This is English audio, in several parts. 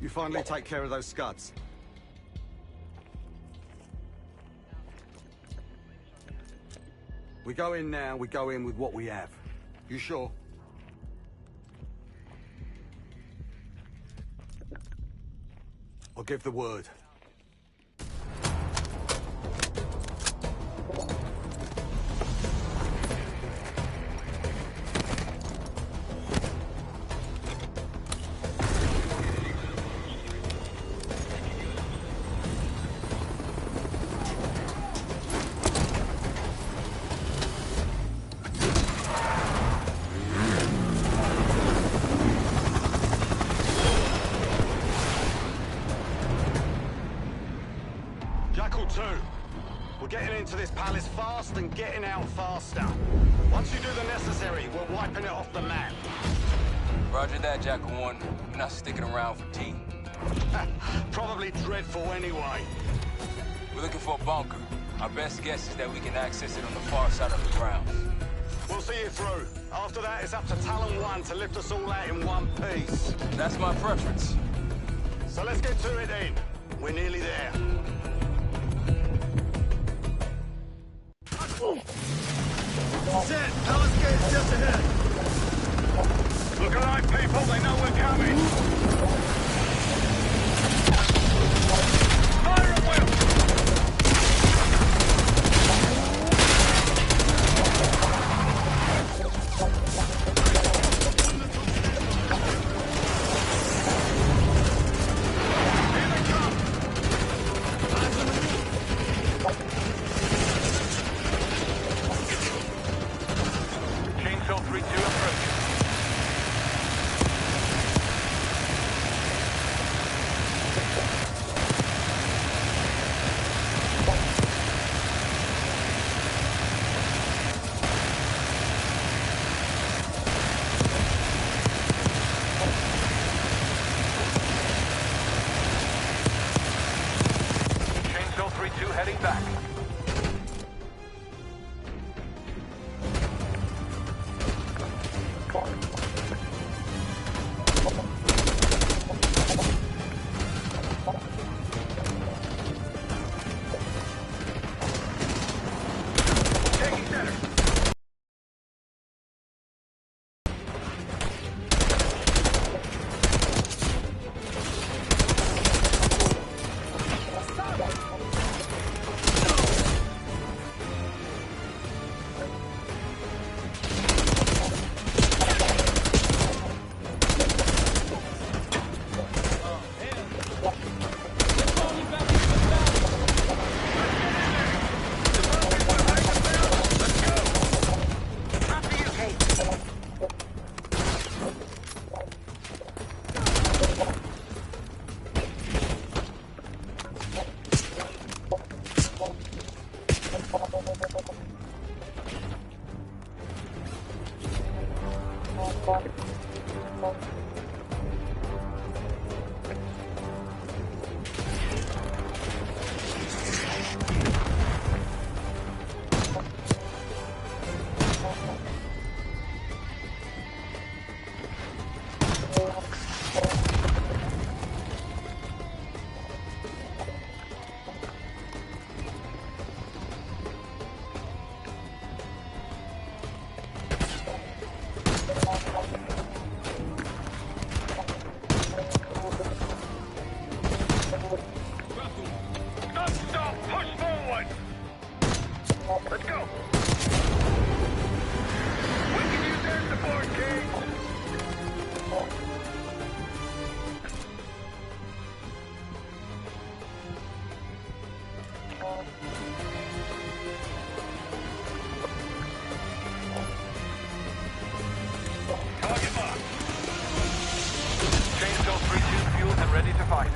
You finally take care of those scuds. We go in now, we go in with what we have. You sure? I'll give the word. Jackal 2, we're getting into this palace fast and getting out faster. Once you do the necessary, we're wiping it off the map. Roger that, Jackal 1. We're not sticking around for tea. Probably dreadful anyway. We're looking for a bunker. Our best guess is that we can access it on the far side of the grounds. We'll see you through. After that, it's up to Talon 1 to lift us all out in one piece. That's my preference. So let's get to it then. We're nearly there. Set! Palace gate's just ahead! Look alive, people! They know we're coming! Fire at will! Chainsaw 3-2 approach. Chainsaw 3-2 heading back. Taking center! Stop! Push forward! Let's go! We can use their support, King! Target marked. Chainsaw 3-2 fueled and ready to fight.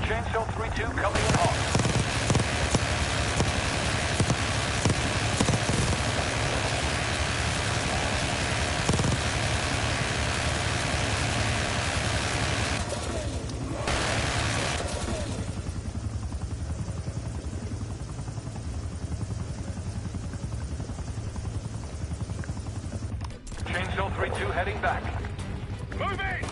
Chainsaw 3-2 coming in hot. Chainsaw 3-2 heading back. Moving!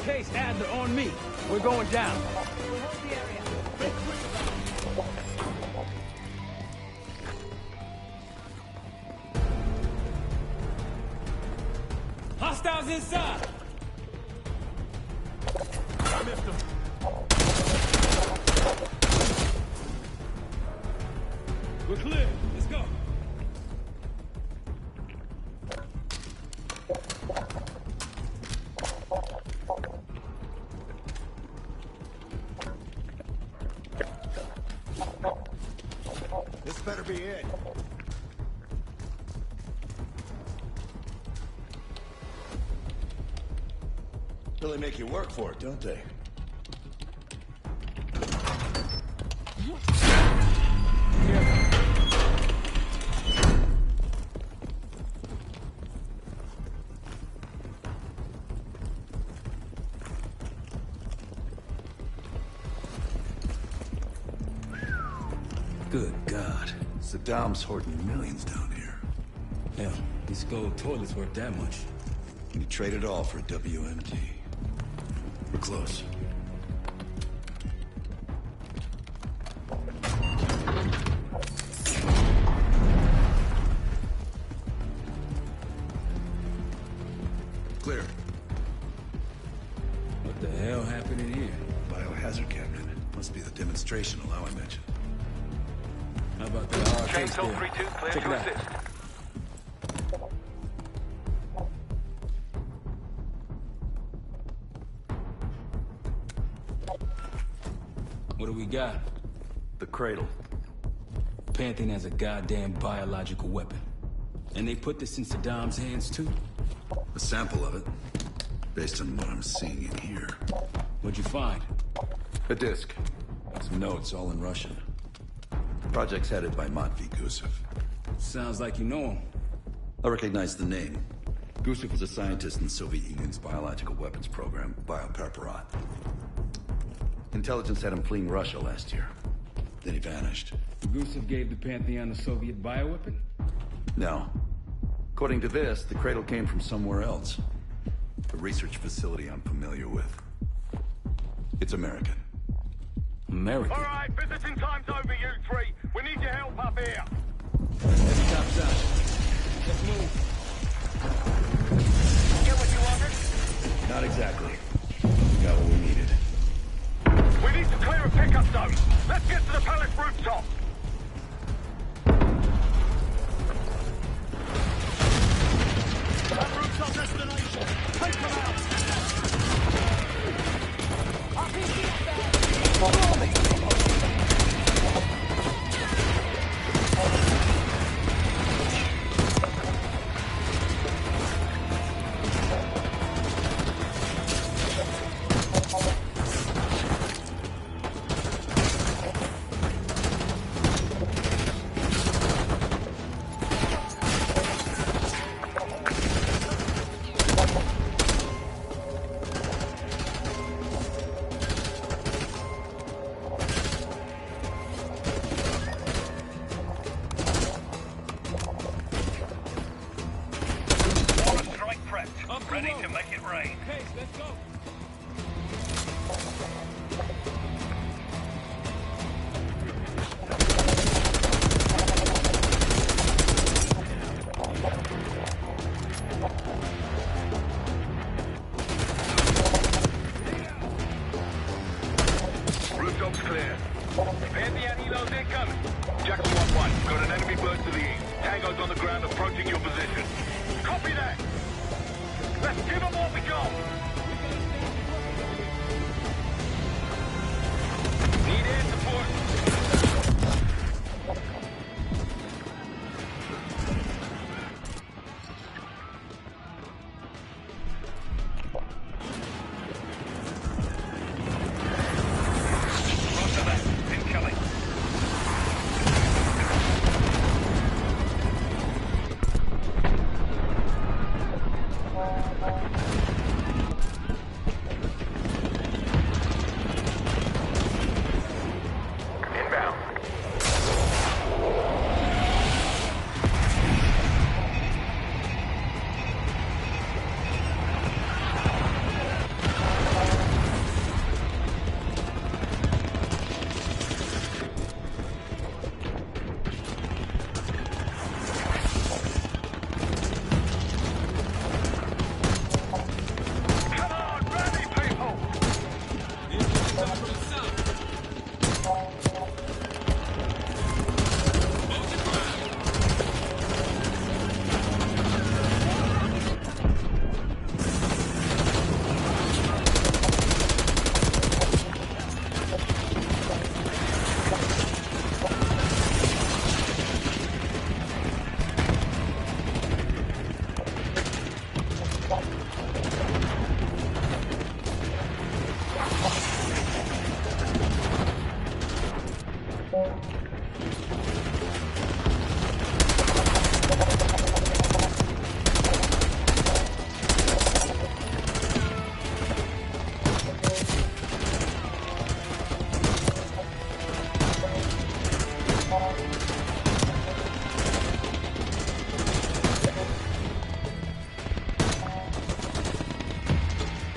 Case Adler on me. We're going down. Hostiles inside! I missed him. We're clear. Let's go. This better be it. Really make you work for it, don't they? Good God. Saddam's hoarding millions down here. Hell, these gold toilets worth that much. You trade it all for a WMD. We're close. Clear. What the hell happened in here? Biohazard cabinet. Must be the demonstration allow I mentioned. How about that case Chainsaw there? 3-2 clear Check to it out. assist. What do we got? The cradle. Pantheon has a goddamn biological weapon. And they put this in Saddam's hands too? A sample of it. Based on what I'm seeing in here. What'd you find? A disc. Some notes, all in Russian. Project's headed by Matvey Gusev. Sounds like you know him. I recognize the name. Gusev was a scientist in the Soviet Union's biological weapons program, Biopreparat. Intelligence had him fleeing Russia last year. Then he vanished. Gusev gave the Pantheon a Soviet bioweapon? No. According to this, the cradle came from somewhere else. A research facility I'm familiar with. It's American. American? All right, visiting time's over, you three. We need your help up here. Heavy tops out. Let's move. Get what you wanted? Not exactly. We got what we needed. We need to clear a pickup zone. Let's get to the palace rooftop. That rooftop destination. Take them out. Strike prepped. Ready to make it rain. Case, let's go. Rooftop's clear. Pantheon helos incoming. Jackal 1-1. 1, got an enemy bird to the east. Tango's on the ground approaching your position. Copy that! Let's give them what we got! Need air support! Roger that. Incoming. Inbound. Come on, rally, people!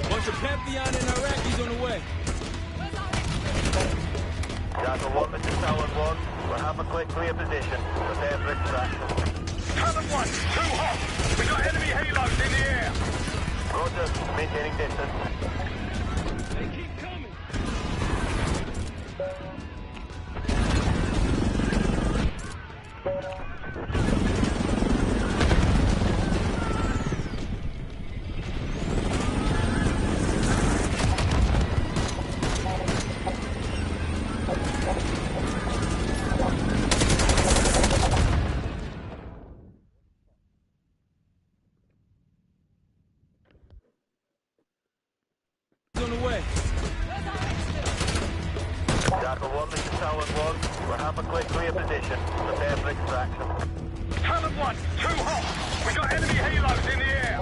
Bunch of Pantheon and Iraqis on the way. Jackal 1, Mr. Talon 1. We'll have a quick clear position. Prepare for extraction. Talon 1, too hot! We got enemy halos in the air! Roger, maintaining distance. They keep coming. On the way. Jackal 1, Mr. Talon 1. We'll have a quick clear position. Prepare for extraction. Talon 1, too hot! We got enemy halos in the air!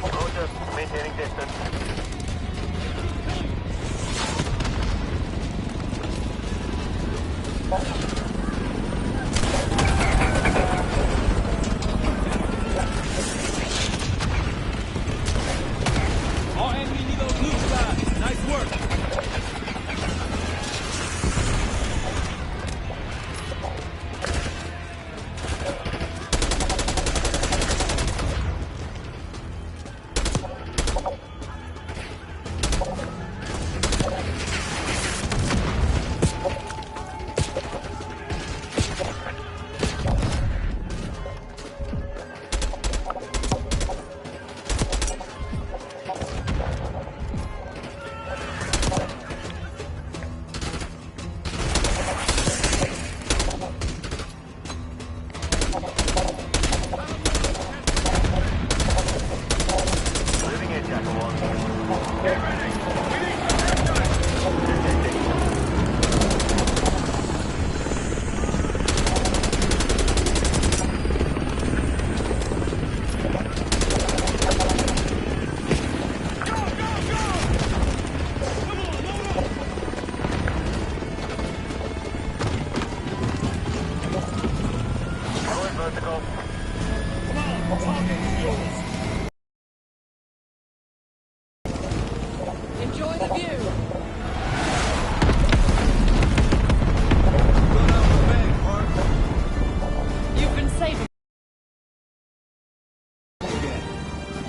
Roger, maintaining distance. All enemy need those neutralized. Nice work. Moving in, Jackal 1. Get ready! We need some Going vertical. Enjoy the view. You've been saving.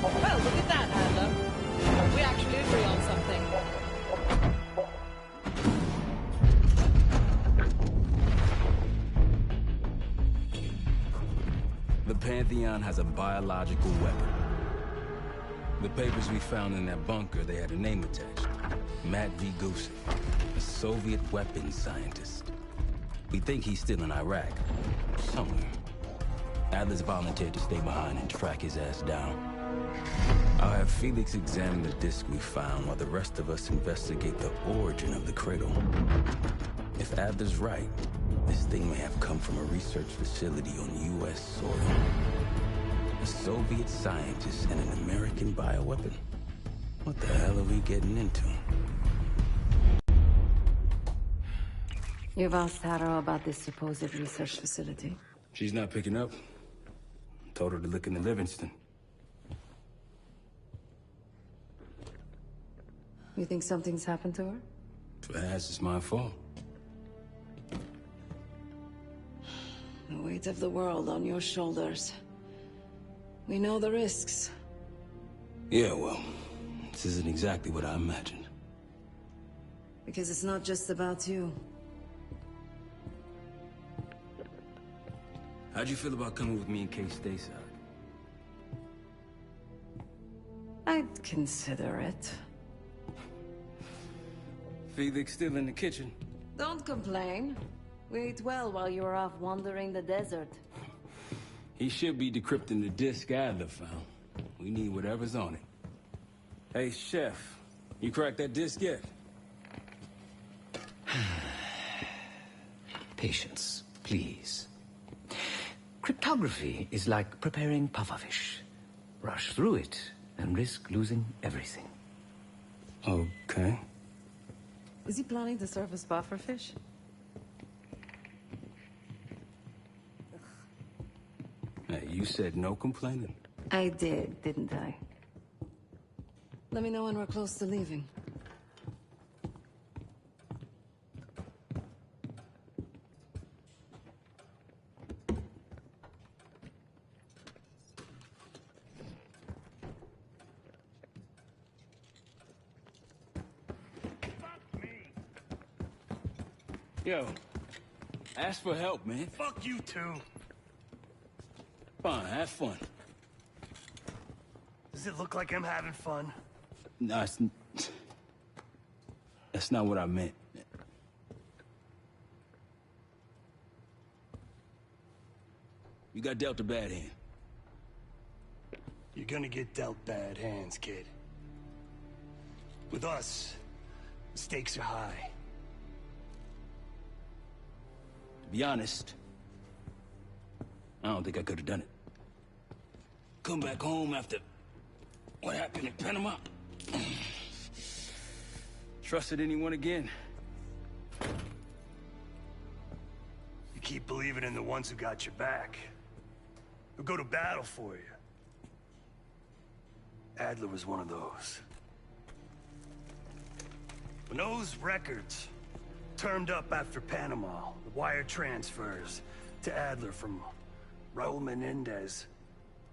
Well, look at that, Adler. We actually agree on something. Pantheon has a biological weapon. The papers we found in that bunker, they had a name attached. Matt V. Gusev, a Soviet weapons scientist. We think he's still in Iraq, somewhere. Adler's volunteered to stay behind and track his ass down. I'll have Felix examine the disc we found while the rest of us investigate the origin of the cradle. If Adler's right, this thing may have come from a research facility on U.S. soil. A Soviet scientist and an American bioweapon. What the hell are we getting into? You've asked Harrow about this supposed research facility? She's not picking up. Told her to look into Livingston. You think something's happened to her? If it has, it's my fault. The weight of the world on your shoulders. We know the risks. Yeah, well, this isn't exactly what I imagined. Because it's not just about you. How'd you feel about coming with me in case stateside? I'd consider it. Felix still in the kitchen. Don't complain. We ate well while you were off wandering the desert. He should be decrypting the disc Adler found. We need whatever's on it. Hey, Chef, you cracked that disc yet? Patience, please. Cryptography is like preparing pufferfish. Rush through it and risk losing everything. Okay. Is he planning to serve us pufferfish? Hey, you said no complaining. I did, didn't I? Let me know when we're close to leaving. Yo, ask for help, man. Fuck you too. Fine, have fun. Does it look like I'm having fun? No, that's not what I meant. You got dealt a bad hand. You're gonna get dealt bad hands, kid. With us, the stakes are high. To be honest, I don't think I could have done it. Come back home after what happened in Panama. Trusted anyone again? You keep believing in the ones who got your back. Who go to battle for you. Adler was one of those. When those records turned up after Panama, the wire transfers to Adler from Raul Menendez,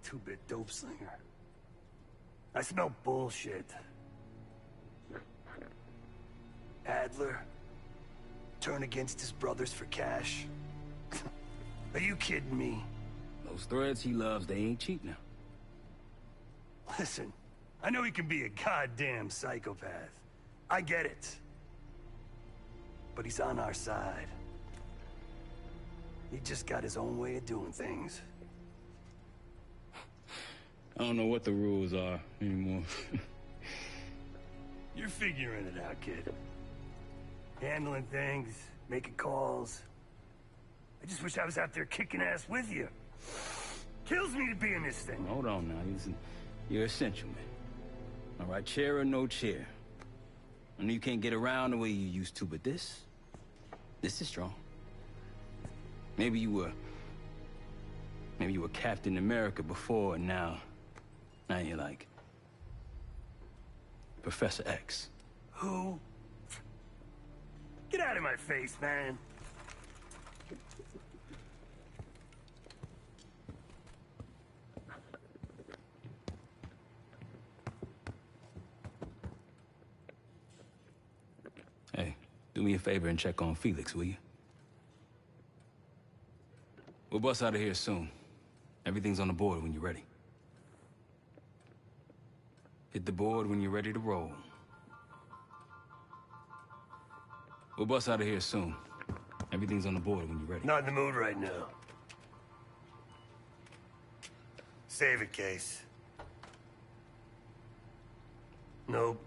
two-bit dope slinger. I smell bullshit. Adler turn against his brothers for cash? Are you kidding me? Those threads he loves, they ain't cheap now. Listen, I know he can be a goddamn psychopath. I get it. But he's on our side. He just got his own way of doing things. I don't know what the rules are anymore. You're figuring it out, kid. Handling things, making calls. I just wish I was out there kicking ass with you. Kills me to be in this thing. Hold on now, you're essential, man. All right, chair or no chair. I know you can't get around the way you used to, but this is strong. Maybe you were Captain America before, and now you're like Professor X. Who? Get out of my face, man. Hey, do me a favor and check on Felix, will you? We'll bust out of here soon. Everything's on the board when you're ready. Hit the board when you're ready to roll. We'll bust out of here soon. Everything's on the board when you're ready. Not in the mood right now. Save it, Case. Nope.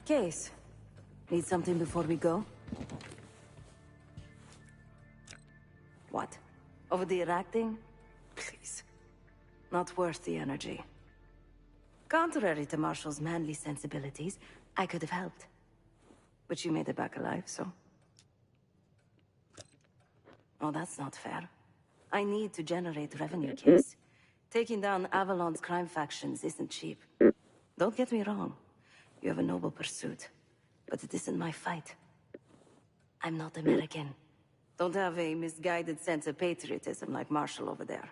Case, need something before we go? What? Over the Iraq thing? Please. Not worth the energy. Contrary to Marshall's manly sensibilities, I could have helped. But you made it back alive, so... Oh, that's not fair. I need to generate revenue, Case. Taking down Avalon's crime factions isn't cheap. Don't get me wrong. You have a noble pursuit, but it isn't my fight. I'm not American. Don't have a misguided sense of patriotism like Marshall over there.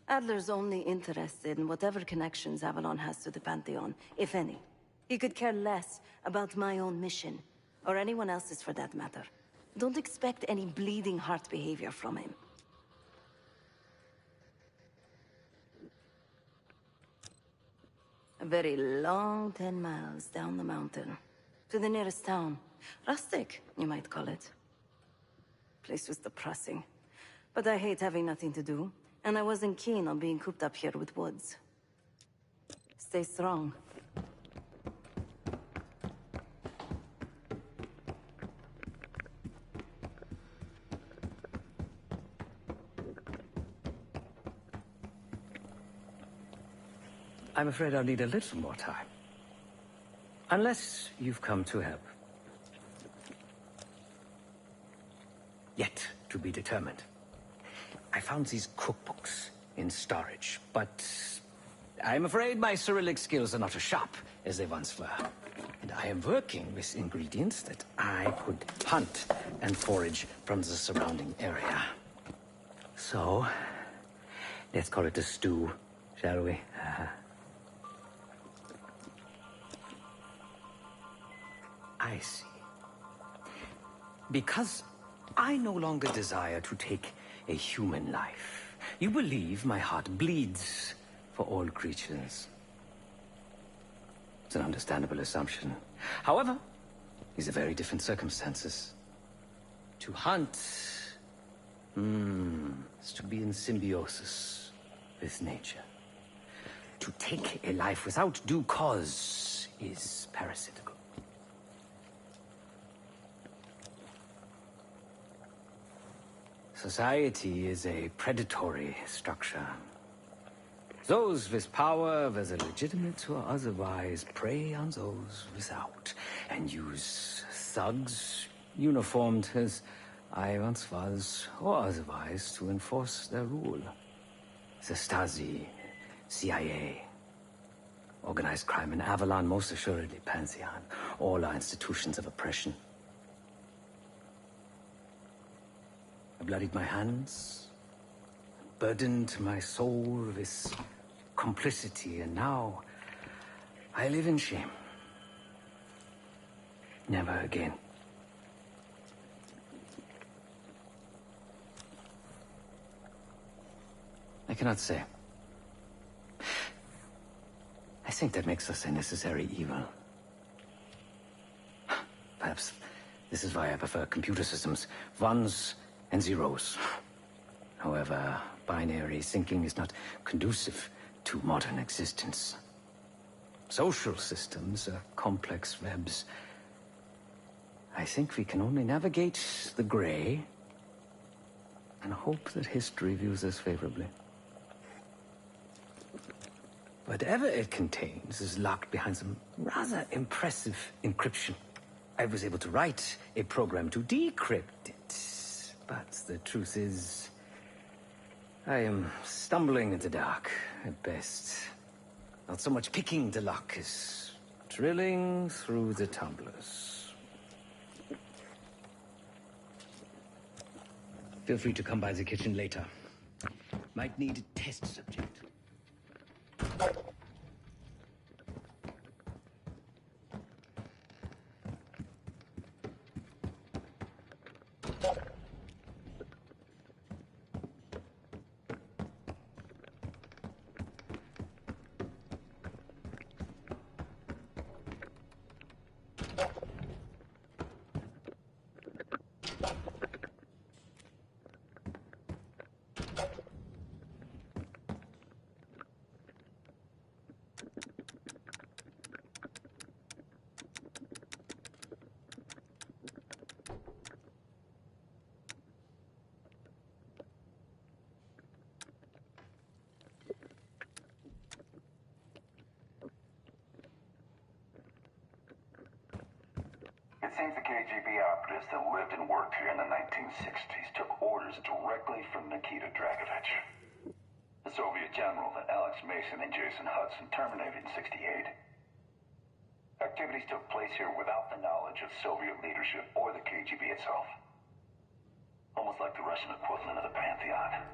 Adler's only interested in whatever connections Avalon has to the Pantheon, if any. He could care less about my own mission, or anyone else's for that matter. Don't expect any bleeding heart behavior from him. A very long 10 miles down the mountain. To the nearest town. Rustic, you might call it. Place was depressing. But I hate having nothing to do, and I wasn't keen on being cooped up here with Woods. Stay strong. I'm afraid I'll need a little more time. Unless you've come to help. Yet to be determined. I found these cookbooks in storage, but I'm afraid my Cyrillic skills are not as sharp as they once were. And I am working with ingredients that I could hunt and forage from the surrounding area. So, let's call it a stew, shall we? I see. Because I no longer desire to take a human life, you believe my heart bleeds for all creatures. It's an understandable assumption. However, these are very different circumstances. To hunt is to be in symbiosis with nature. To take a life without due cause is parasitical. Society is a predatory structure. Those with power, whether legitimate or otherwise, prey on those without, and use thugs, uniformed as I once was, or otherwise, to enforce their rule. The Stasi, CIA, organized crime in Avalon, most assuredly Pantheon, all are institutions of oppression. I bloodied my hands, burdened my soul with complicity, and now I live in shame. Never again. I cannot say. I think that makes us a necessary evil. Perhaps this is why I prefer computer systems. Ones and zeros. However, binary thinking is not conducive to modern existence. Social systems are complex webs. I think we can only navigate the gray and hope that history views us favorably. Whatever it contains is locked behind some rather impressive encryption. I was able to write a program to decrypt it. But the truth is, I am stumbling in the dark, at best. Not so much picking the lock as drilling through the tumblers. Feel free to come by the kitchen later. Might need a test subject. It seems the KGB operatives that lived and worked here in the 1960s took orders directly from Nikita Dragovich, the Soviet general that Alex Mason and Jason Hudson terminated in '68. Activities took place here without the knowledge of Soviet leadership or the KGB itself. Almost like the Russian equivalent of the Pantheon.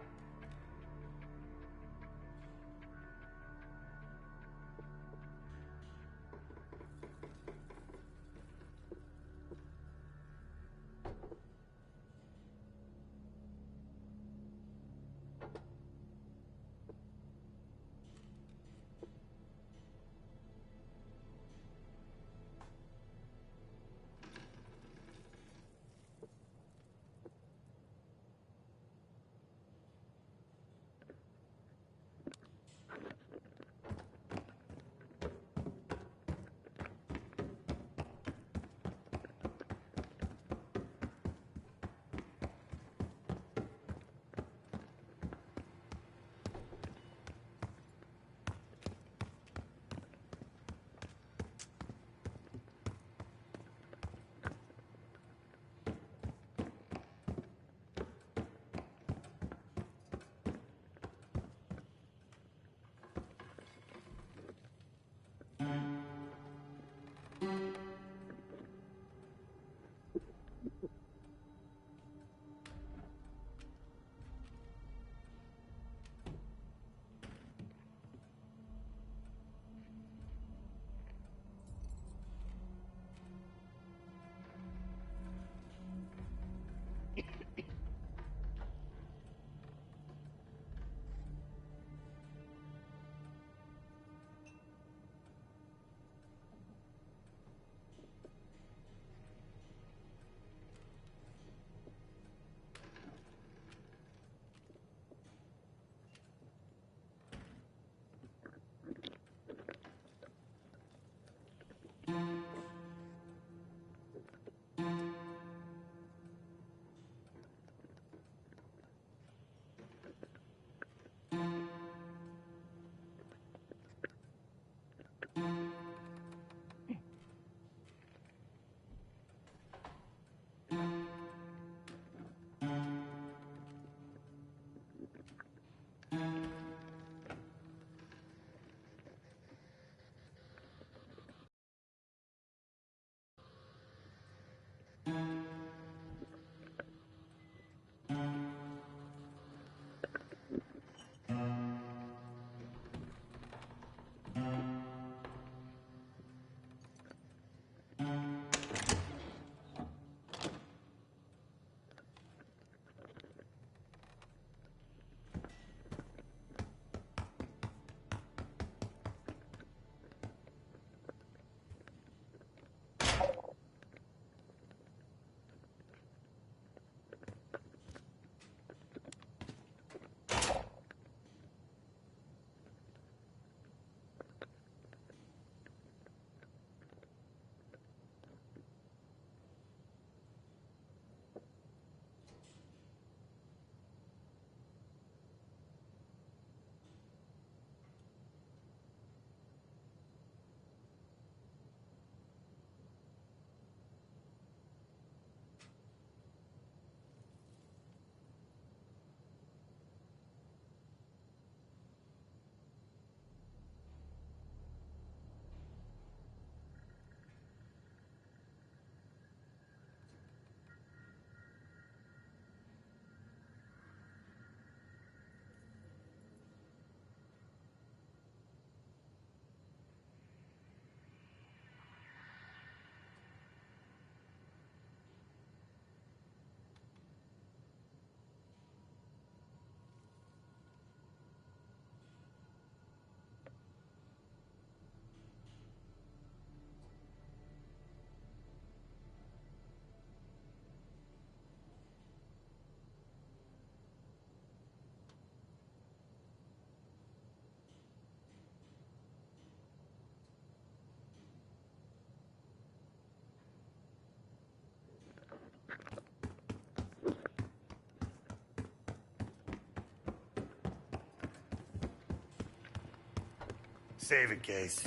Save it, Case.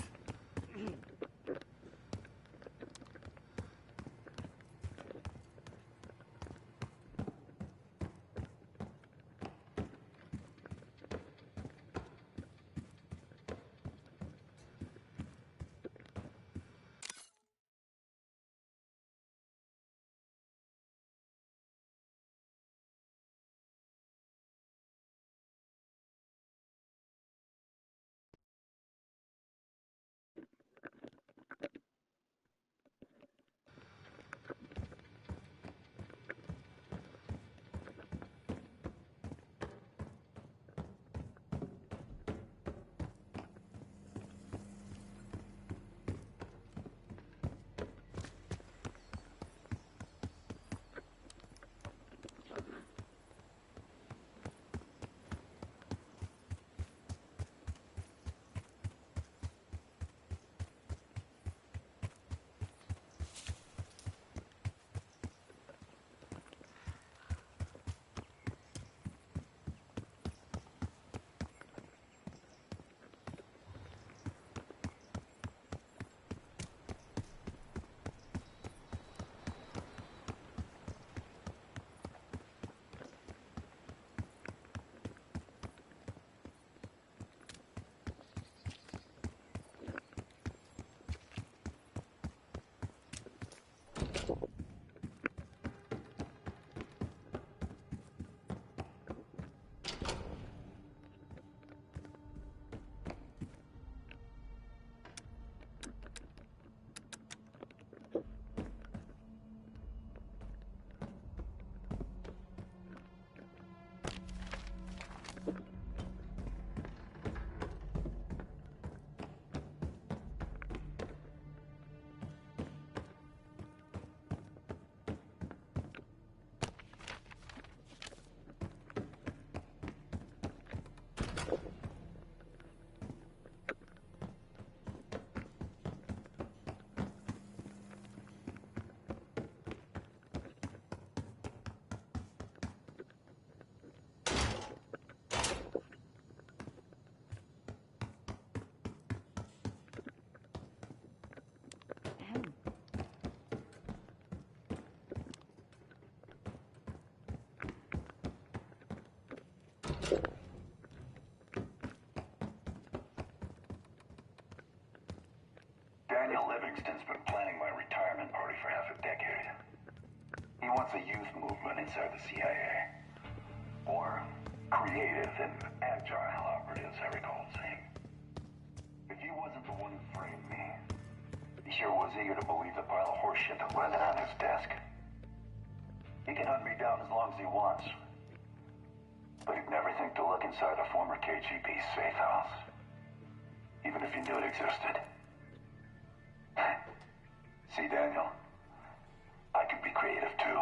Daniel Livingston's been planning my retirement party for half a decade. He wants a youth movement inside the CIA. Or creative and agile operatives, I recall him saying. If he wasn't the one who framed me, he sure was eager to believe the pile of horseshit that landed on his desk. He can hunt me down as long as he wants. But he'd never think to look inside a former KGB safe house. Even if he knew it existed. See, Daniel, I can be creative too.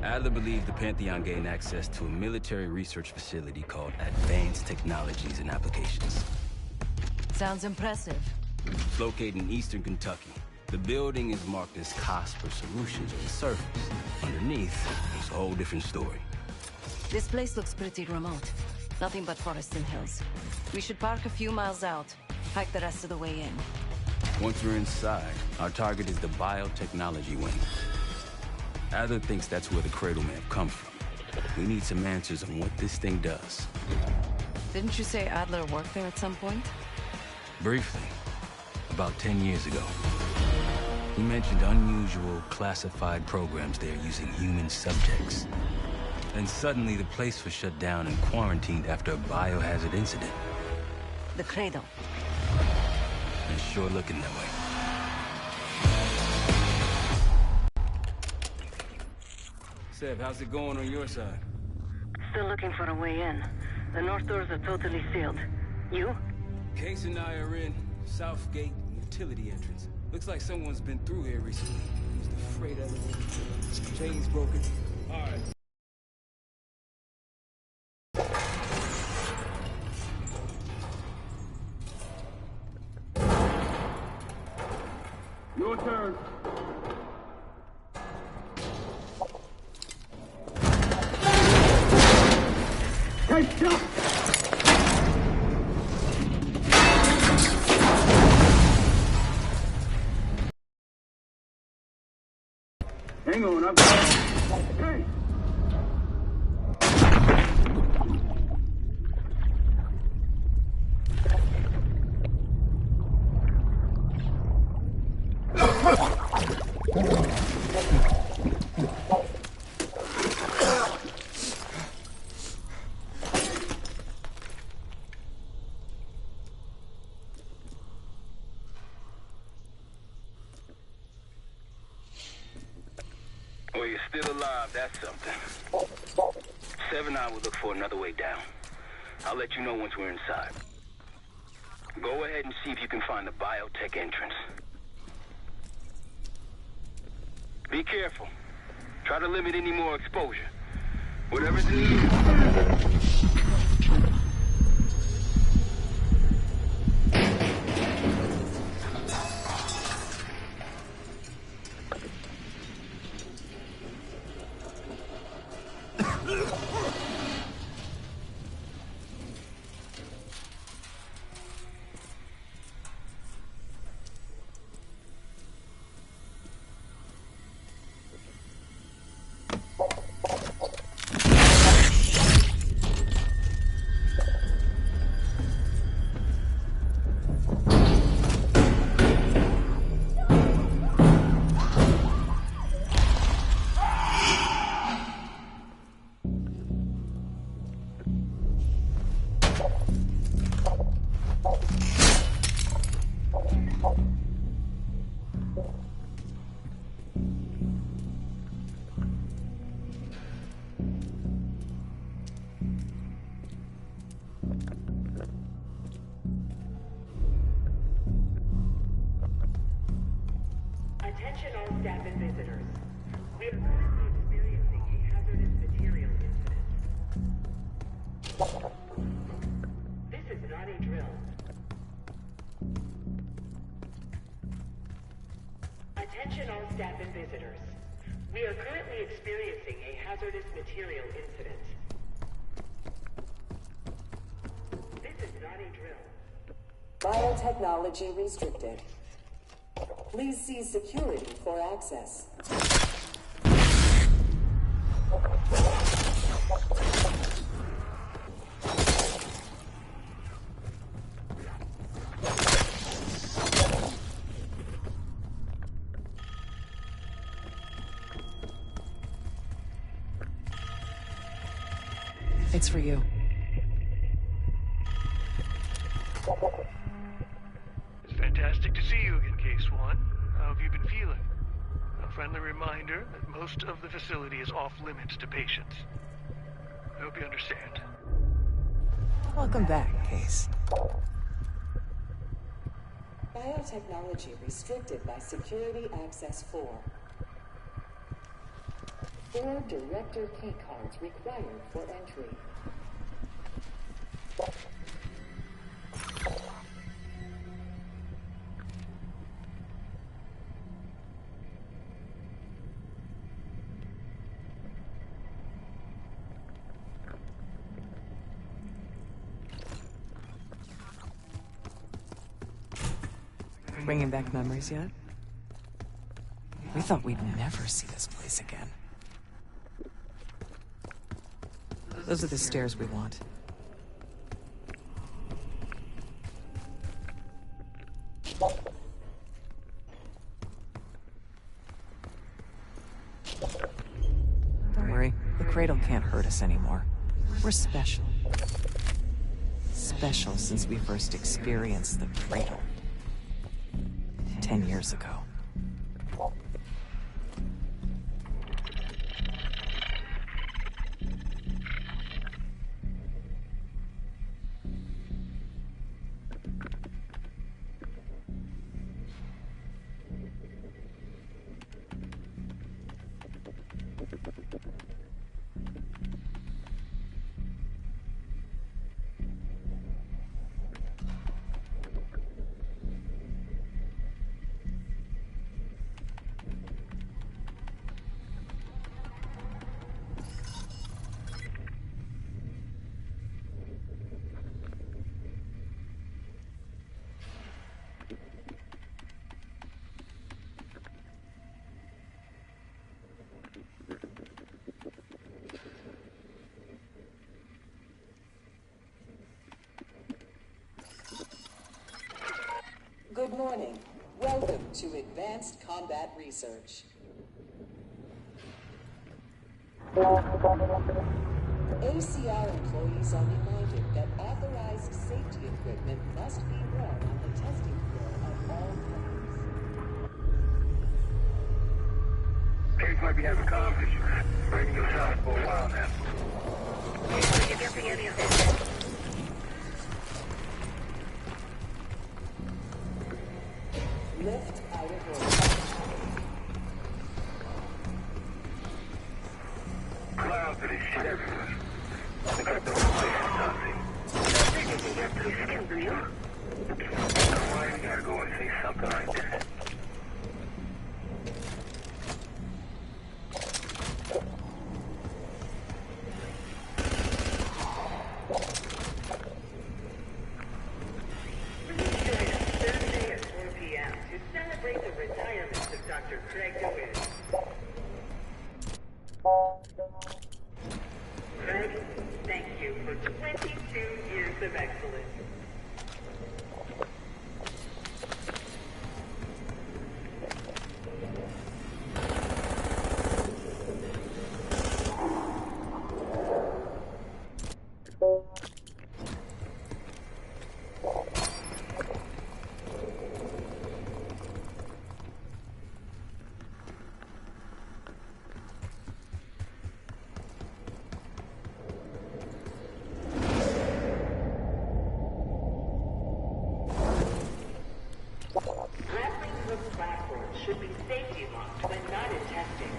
Adler believed the Pantheon gained access to a military research facility called Advanced Technologies and Applications. Sounds impressive. It's located in eastern Kentucky. The building is marked as Cosper Solutions on the surface. Underneath, it's a whole different story. This place looks pretty remote. Nothing but forests and hills. We should park a few miles out, hike the rest of the way in. Once we're inside, our target is the biotechnology wing. Adler thinks that's where the Cradle may have come from. We need some answers on what this thing does. Didn't you say Adler worked there at some point? Briefly. About 10 years ago. He mentioned unusual, classified programs there using human subjects. Then suddenly the place was shut down and quarantined after a biohazard incident. The Cradle. It's sure looking that way. Sev, how's it going on your side? Still looking for a way in. The north doors are totally sealed. You? Case and I are in Southgate utility entrance. Looks like someone's been through here recently. Used the freight elevator. Chains broken. All right. Your turn. Take shot! Hang on, I've got it. Hey! Well, you're still alive, that's something. 7 I will look for another way down. I'll let you know once we're inside. Go ahead and see if you can find the biotech entrance. Be careful. Try to limit any more exposure. Whatever's needed. Attention all staff and visitors. We are currently experiencing a hazardous material incident. This is not a drill. Attention all staff and visitors. We are currently experiencing a hazardous material incident. This is not a drill. Biotechnology restricted. Please see security for access. It's for you. It's fantastic to see you again, Case One. How have you been feeling? A friendly reminder that most of the facility is off limits to patients. I hope you understand. Welcome back, Case. Biotechnology restricted by Security Access 4. 4 director keycards required for entry. Bringing back memories yet? We thought we'd never see this place again. Those are the stairs we want. Don't worry, the Cradle can't hurt us anymore. We're special. Special since we first experienced the Cradle. 10 years ago. Good morning. Welcome to Advanced Combat Research. ACR employees are reminded that authorized safety equipment must be worn on the testing floor at all times. Case might be having comm issues. Breaking your shot for a while now. Lift out of order. Clouds of this shit everywhere. I got the whole place nothing. Nothing you can get to the skin, do you? Why you gotta go and say something like that? Should be safety locked when not in testing.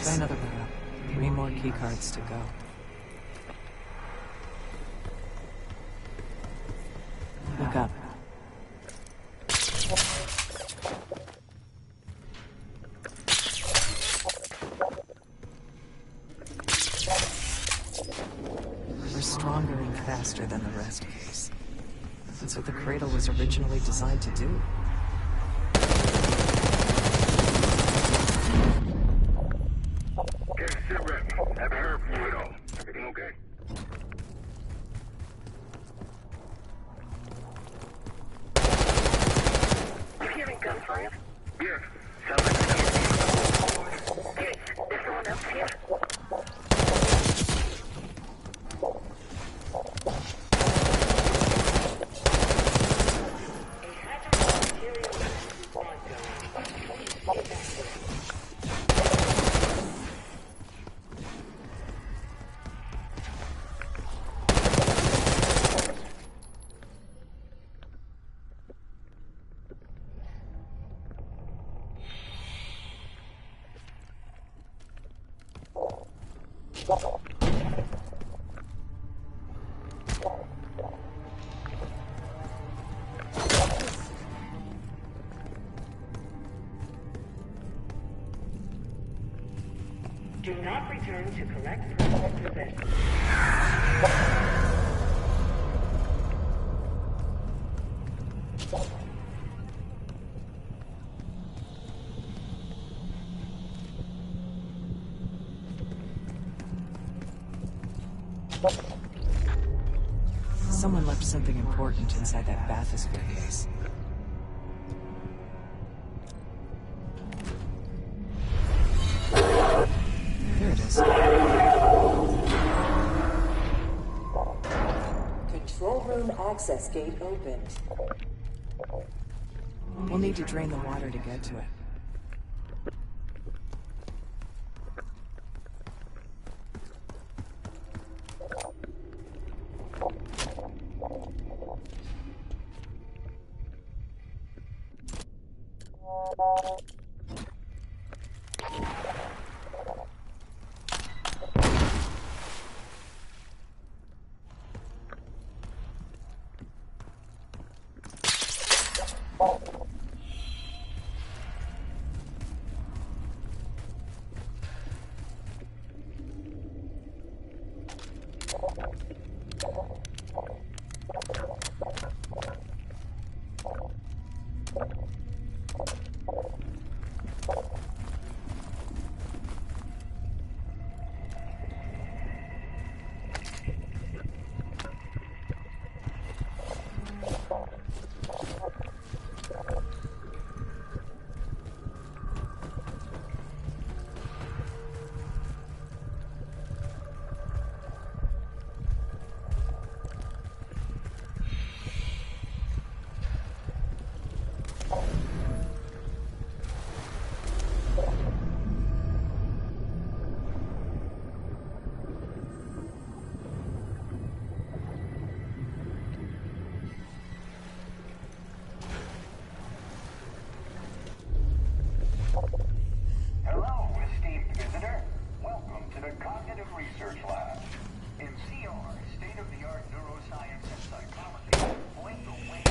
Try another way up. 3 more keycards to go. Look up. We're stronger and faster than the rest, Case. That's what the Cradle was originally designed to do. Get a sit rep. Haven't heard from you at all. Everything okay? You hearing gunfire? Yeah. Sounds like Hey, there's someone else here. Do not return to collect personal possessions. Someone left something important inside that bathysphere case. There it is. Control room access gate opened. We'll need to drain the water to get to it. Hello, esteemed visitor. Welcome to the Cognitive Research Lab. In CR, state-of-the-art neuroscience and psychology point the way.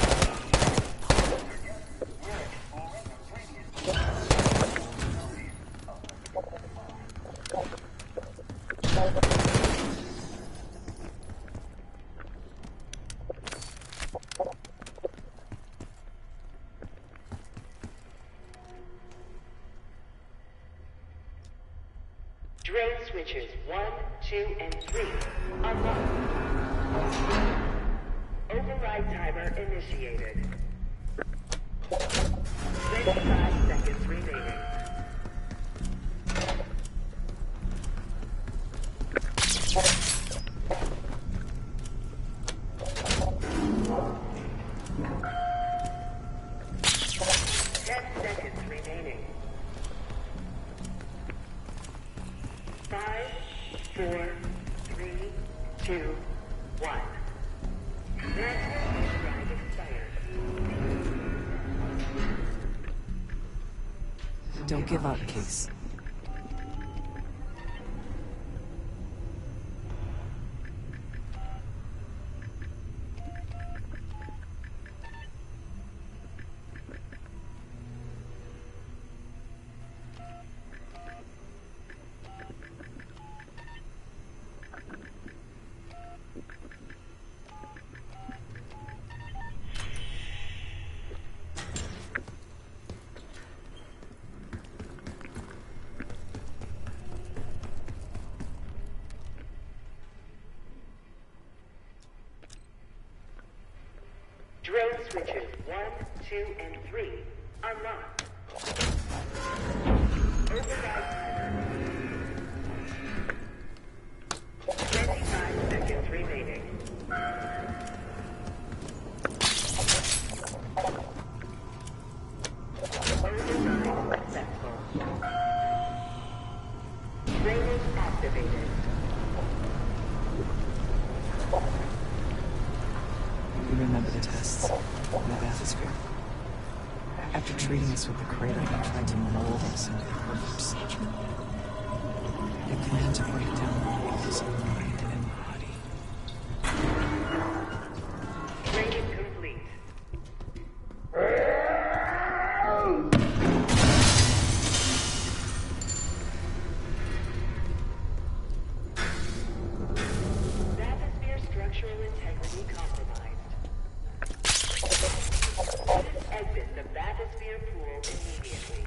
Together, we're exploring the previous possibilities of the mind. Drone switches 1, 2, and 3 unlocked. Override timer initiated. 25 seconds remaining. Don't give up, Case. Bio switches 1, 2, and 3 unlocked. Override timer. 25 seconds remaining. Override successful. Railroad activated. You remember the tests in the bathysphere? After treating us with the cradle, they tried to mold us into the perfect soldier. They planned to break down the walls of mind and body. Training complete. Bathysphere structural integrity compromised. Please exit the bathysphere pool immediately.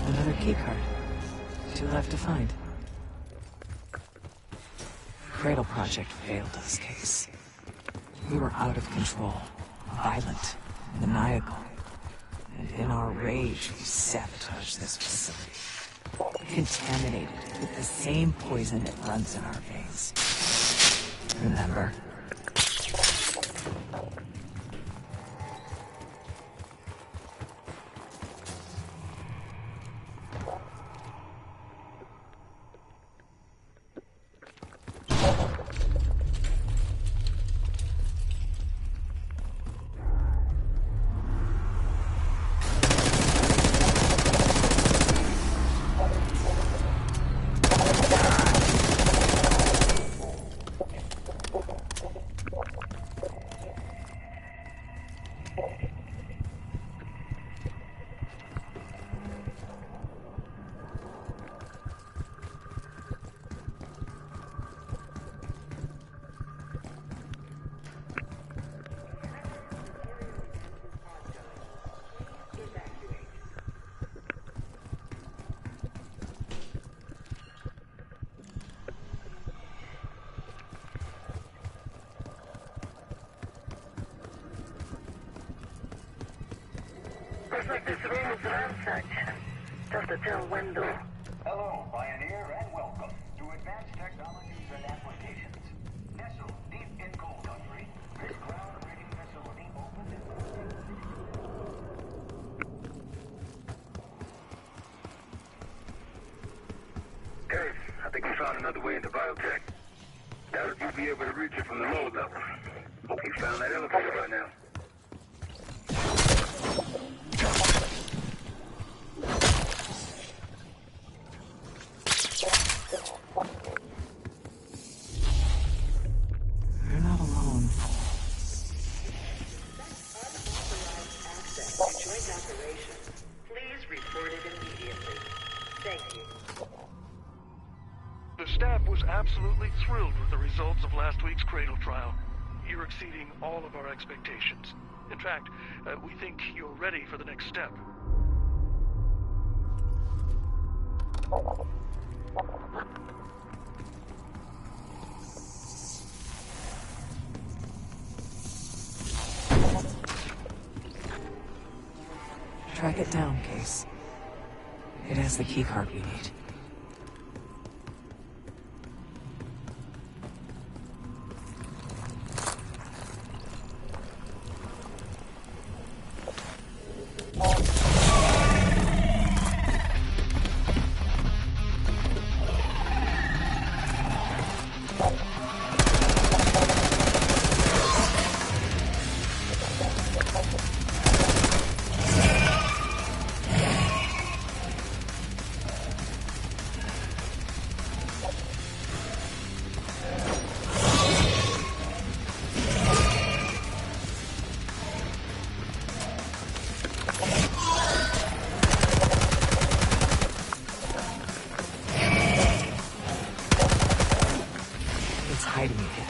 Another keycard. 2 left to find. Cradle Project failed this case. We were out of control, violent, maniacal. And in our rage, we sabotaged this facility. Contaminated it with the same poison that runs in our veins. Remember? Looks like this room is ransacked. Just a tell window. Hello, Pioneer, and welcome to Advanced Technologies and Applications. Nestled deep in coal country, this groundbreaking facility opened in... Guys, I think we found another way into biotech. Doubt if you'll be able to reach it from the low level. Hope you found that elevator by now. You're not alone. Access to joint operation. Please report it immediately. Thank you. The staff was absolutely thrilled with the results of last week's Cradle trial. You're exceeding all of our expectations. In fact, we think you're ready for the next step. Track it down, Case. It has the keycard we need. Hiding again.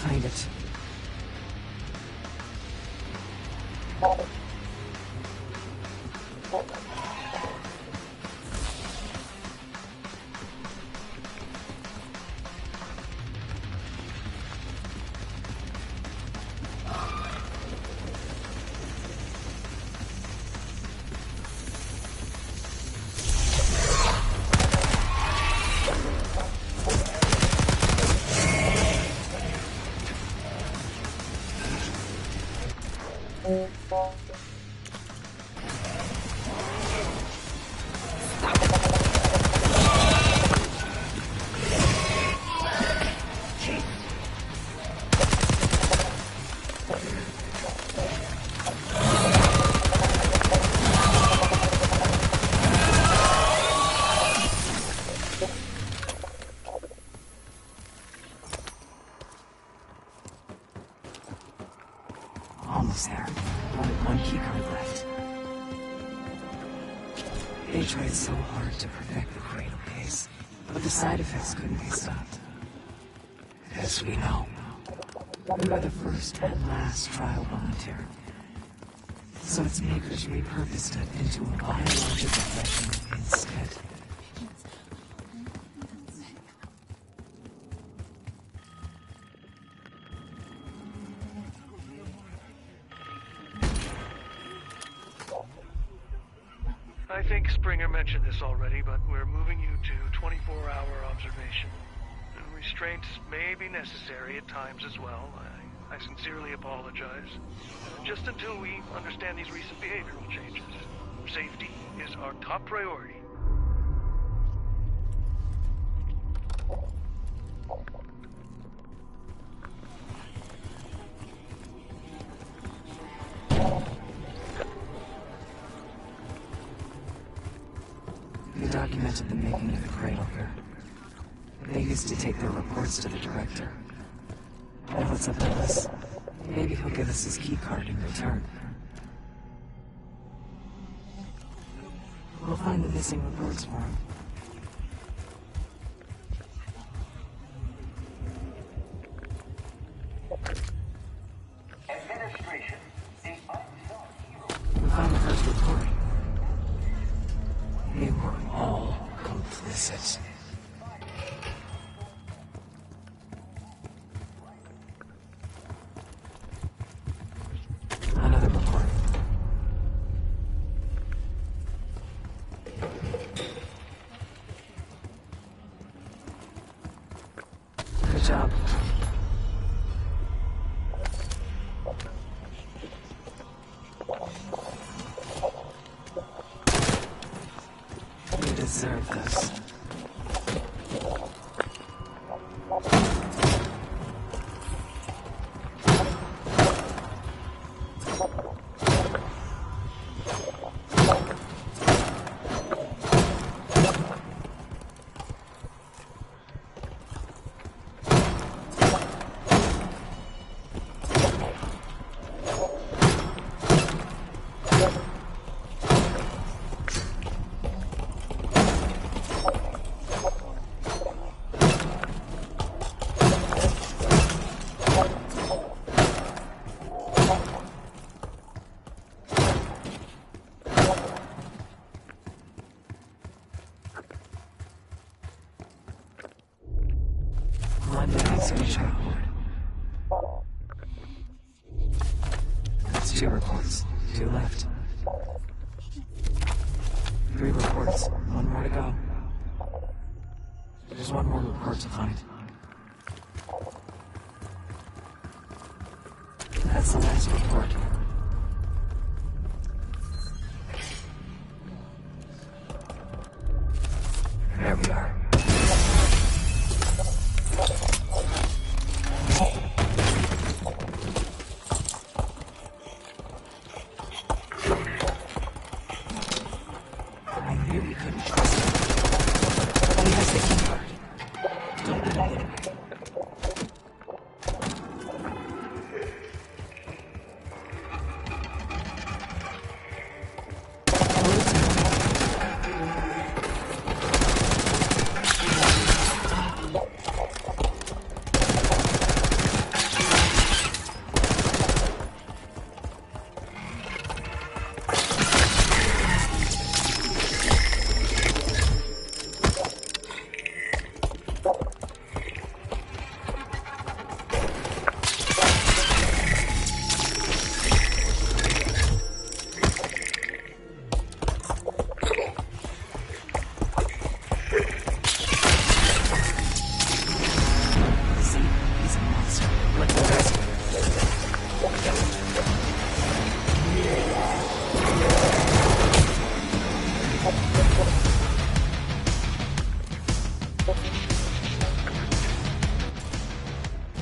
Find it. Almost there. One keycard left. They tried so hard to perfect the cradle case, but the side effects couldn't be stopped. As we know, we were the first and last trial volunteer. So its makers repurposed it into a biological weapon instead. I think Springer mentioned this already, but we're moving you to 24-hour observation. Restraints may be necessary at times as well. I sincerely apologize. Just until we understand these recent behavioral changes. Safety is our top priority. We documented the making of the cradle here. They used to take their reports to the director. Now it's up to us. Maybe he'll give us his keycard in return. We'll find the missing reports for him. Administration. The unsung hero. We found the first report. They were all complicit. Another report. Good job. You deserve this. That's 2 reports. 2 left. 3 reports. 1 more to go. There's 1 more report to find. That's the last report. There we are.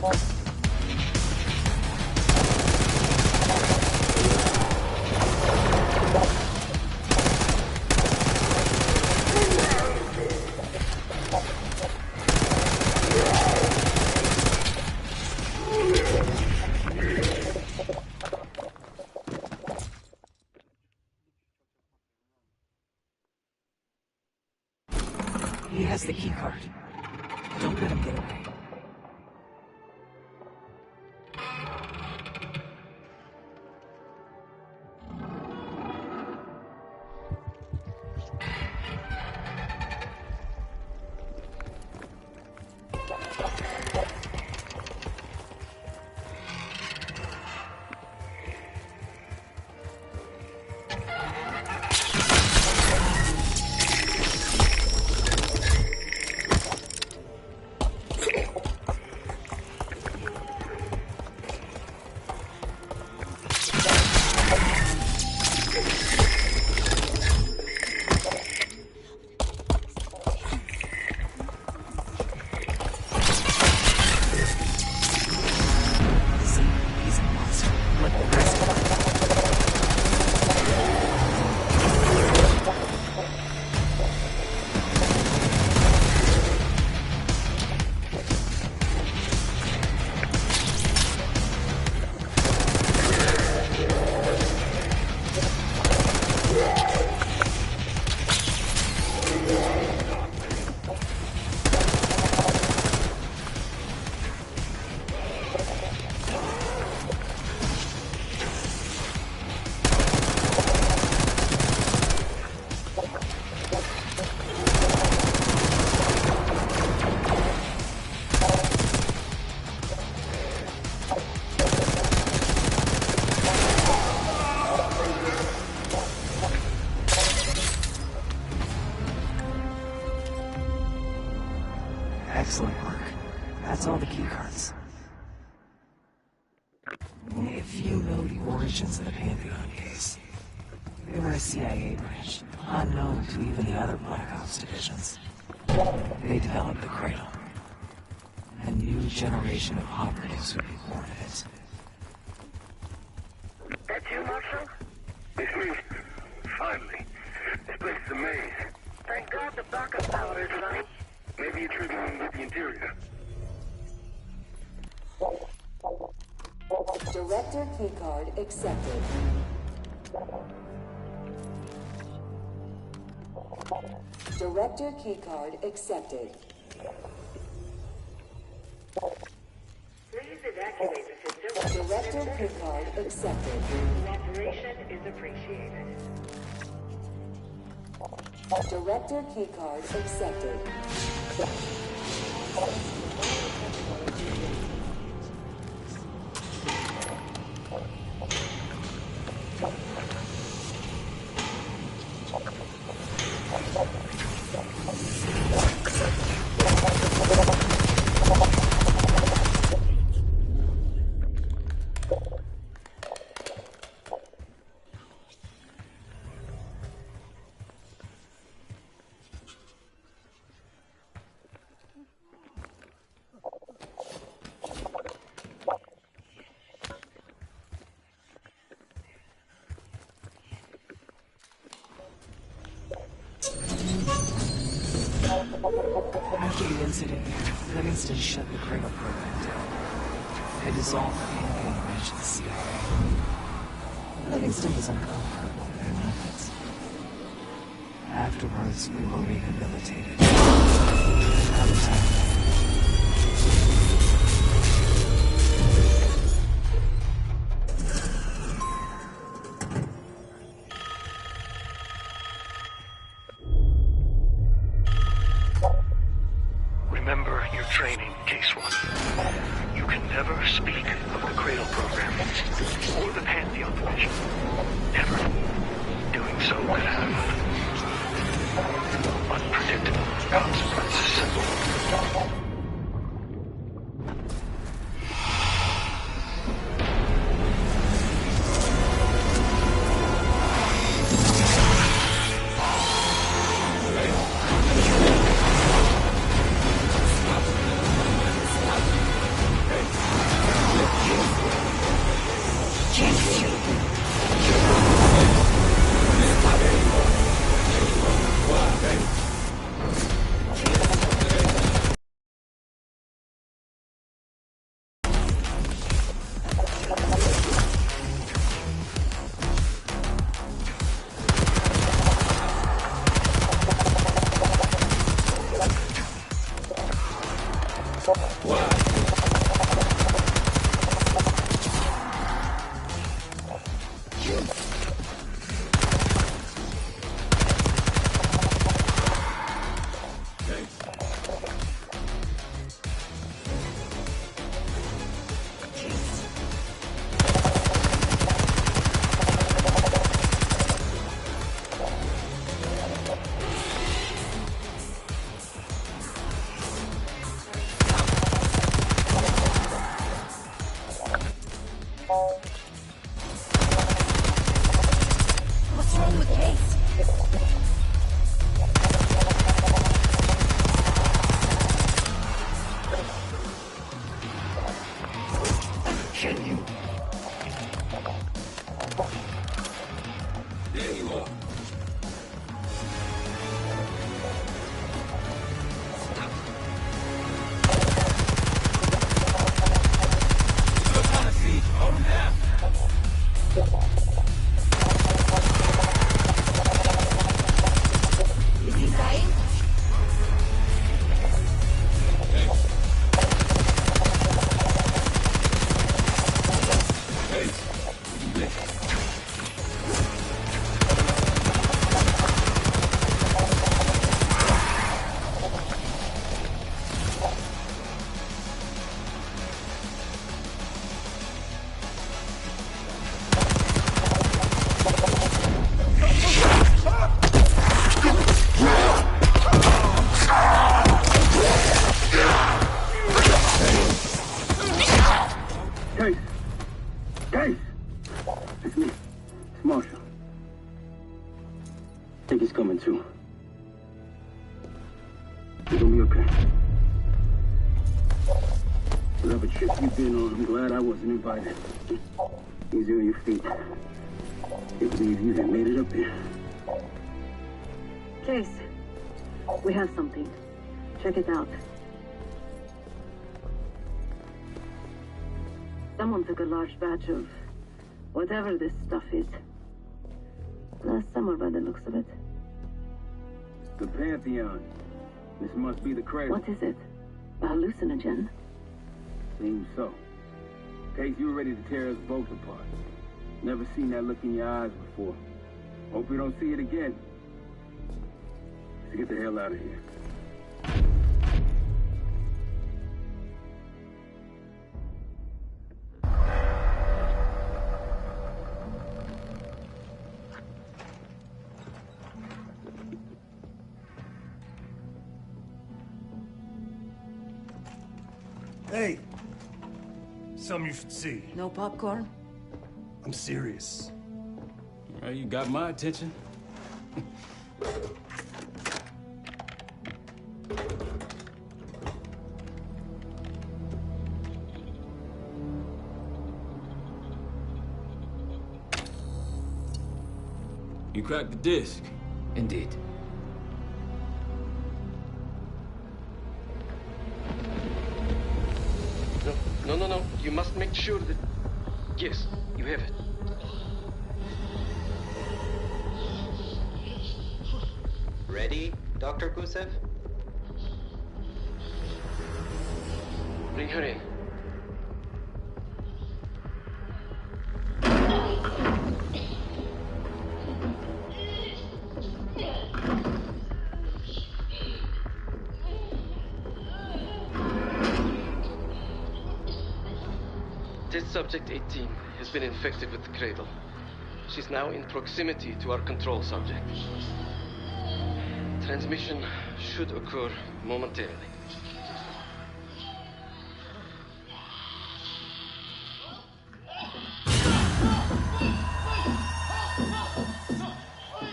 He has the keycard. Don't let him get away. Excellent work. That's all the keycards. If you know the origins of the Pantheon case, they were a CIA branch, unknown to even the other Black Ops divisions. They developed the Cradle. A new generation of operatives would be born of it. That you, Marshal? It's me. Finally. This place is a maze. Thank God the backup power is running. Maybe you're triggering with the interior. Director keycard accepted. Director keycard accepted. Please evacuate the system. Director keycard accepted. Cooperation is appreciated. Director keycard accepted. After the incident, Livingston shut the Cradle program down. They dissolved the campaign branch of the CIA. Livingston was uncomfortable with their methods. Afterwards, we were rehabilitated. Now the time. Remember your training, Case 1. You can never speak of the Cradle program or the Pantheon division. Never. Doing so could have unpredictable consequences. What's wrong with Case? Can you? There you are. Is he dying? Case! Case! It's me. It's Marshall. I think he's coming too. You're gonna be okay. Whatever trip you've been on, I'm glad I wasn't invited. Easy on your feet. Can't believe you had made it up here. Case, we have something. Check it out. Someone took a large batch of whatever this stuff is. Last summer, by the looks of it. The Pantheon. This must be the cradle. What is it? A hallucinogen? Seems so. Case, you were ready to tear us both apart. Never seen that look in your eyes before. Hope we don't see it again. Let's get the hell out of here. Hey! Something you should see. No popcorn? I'm serious. Well, you got my attention. You cracked the disc. Indeed. No. You must make sure that... Yes, you have it. Ready, Dr. Gusev? Bring her in. Test subject 18 has been infected with the cradle. She's now in proximity to our control subject. Transmission should occur momentarily.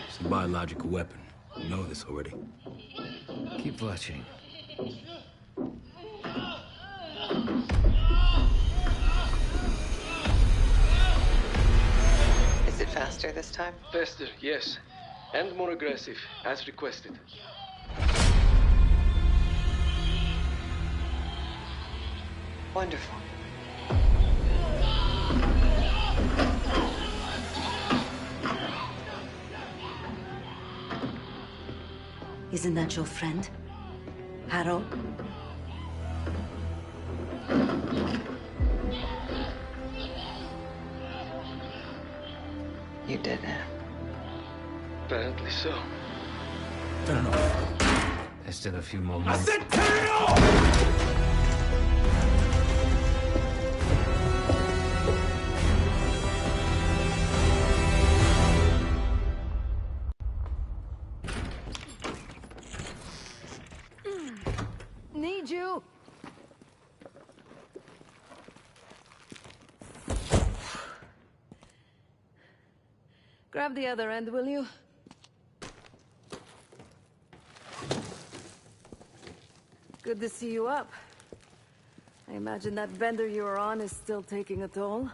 It's a biological weapon. You know this already. Keep watching. Is it faster this time? Faster, yes. And more aggressive, as requested. Wonderful. Isn't that your friend? Harrow? did it. Apparently so. Turn it off. There's still a few more minutes. I said turn it off! Need you. Grab the other end, will you? Good to see you up. I imagine that bender you were on is still taking a toll.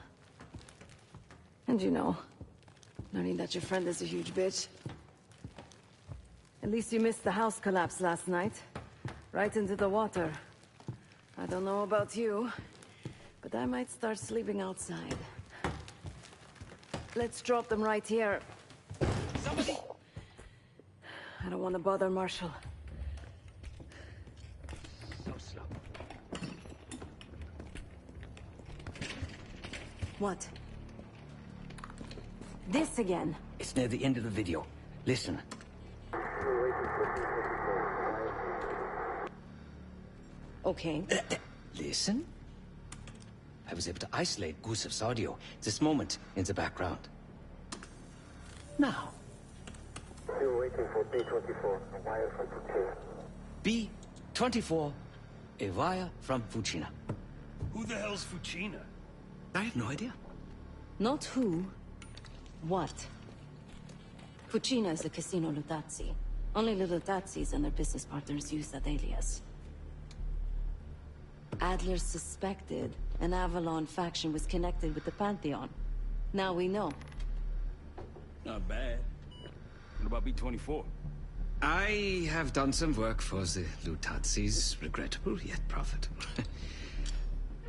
And you know, learning that your friend is a huge bitch. At least you missed the house collapse last night. Right into the water. I don't know about you, but I might start sleeping outside. Let's drop them right here. Somebody! I don't want to bother Marshall. So slow. What? This again? It's near the end of the video. Listen. Okay. Listen? I was able to isolate Gusev's audio this moment in the background. Now. Still waiting for B-24, a wire from Fucina. B-24, a wire from Fucina. Who the hell's Fucina? I have no idea. Not who. What? Fucina is a casino Lutazzi. Only the Lutazzis and their business partners use that alias. Adler suspected an Avalon faction was connected with the Pantheon. Now we know. Not bad. What about B-24? I have done some work for the Lutazzis, regrettable yet profitable.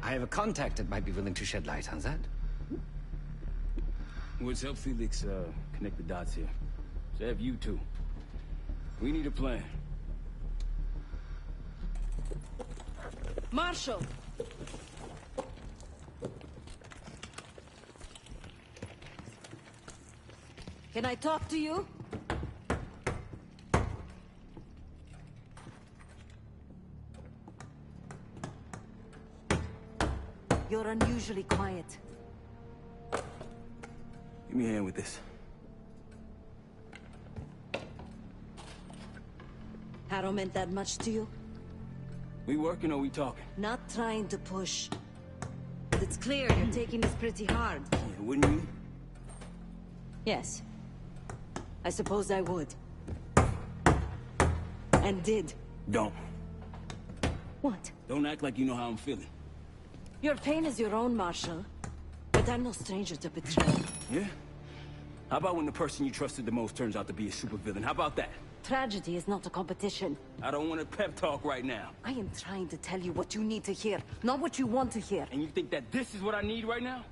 I have a contact that might be willing to shed light on that. Let's help Felix connect the dots here. So have you two. We need a plan. Marshall! Can I talk to you? You're unusually quiet. Give me a hand with this. Harrow meant that much to you? We working or we talking? Not trying to push. But it's clear you're taking this pretty hard. Yeah, wouldn't you? Yes. I suppose I would. And did. Don't. What? Don't act like you know how I'm feeling. Your pain is your own, Marshall. But I'm no stranger to betrayal. Yeah? How about when the person you trusted the most turns out to be a supervillain? How about that? Tragedy is not a competition. I don't want a pep talk right now. I am trying to tell you what you need to hear, not what you want to hear. And you think that this is what I need right now?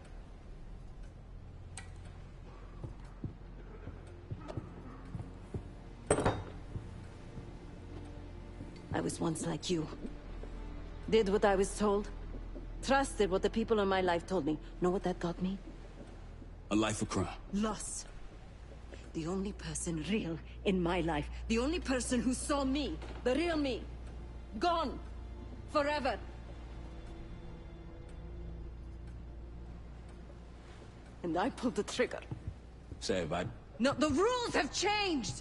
I was once like you. Did what I was told. Trusted what the people in my life told me. Know what that got me? A life of crime. Loss. The only person real in my life. The only person who saw me. The real me. Gone. Forever. And I pulled the trigger. Say it, bud. No, the rules have changed!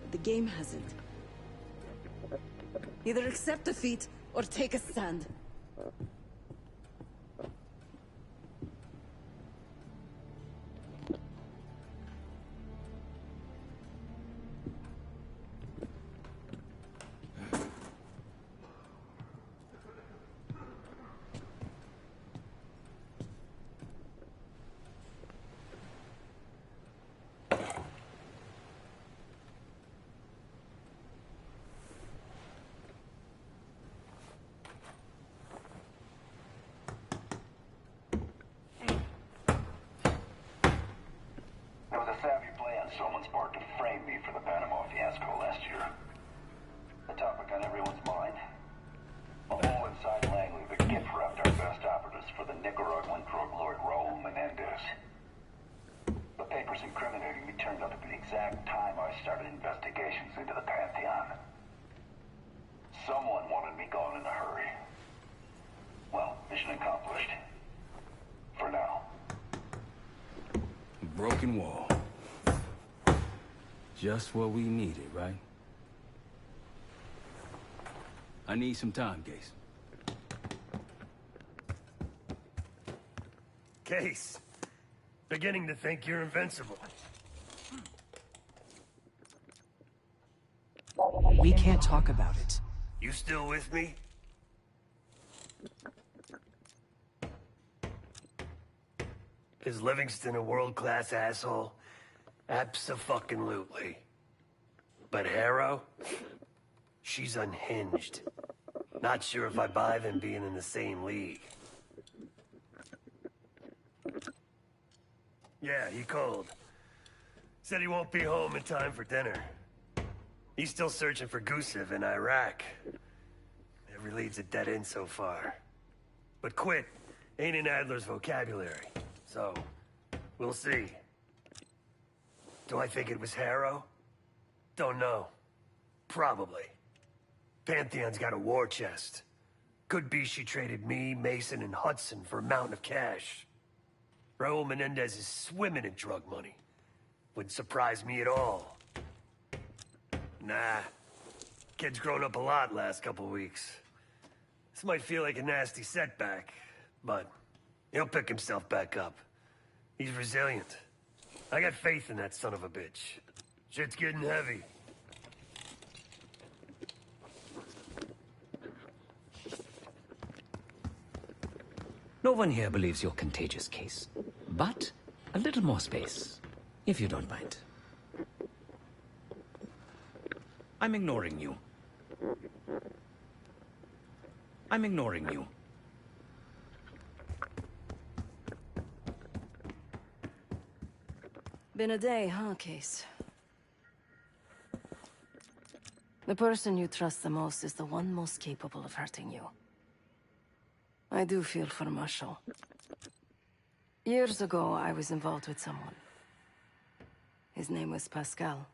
But the game hasn't. Either accept defeat, or take a stand. exact time I started investigations into the Pantheon. Someone wanted me gone in a hurry. Well, mission accomplished. For now. A broken wall. Just what we needed, right? I need some time, Case. Case. Beginning to think you're invincible. We can't talk about it. You still with me? Is Livingston a world-class asshole? Abso-fucking-lutely. But Harrow? She's unhinged. Not sure if I buy them being in the same league. Yeah, he called. Said he won't be home in time for dinner. He's still searching for Gusev in Iraq. Every lead's a dead end so far. But quit ain't in Adler's vocabulary, so we'll see. Do I think it was Harrow? Don't know. Probably. Pantheon's got a war chest. Could be she traded me, Mason, and Hudson for a mountain of cash. Raul Menendez is swimming in drug money. Wouldn't surprise me at all. Nah. Kid's grown up a lot last couple weeks. This might feel like a nasty setback, but he'll pick himself back up. He's resilient. I got faith in that son of a bitch. Shit's getting heavy. No one here believes you're contagious, Case. But a little more space, if you don't mind. I'm ignoring you. I'm ignoring you. Been a day, huh, Case? The person you trust the most is the one most capable of hurting you. I do feel for Marshall. Years ago, I was involved with someone. His name was Pascal.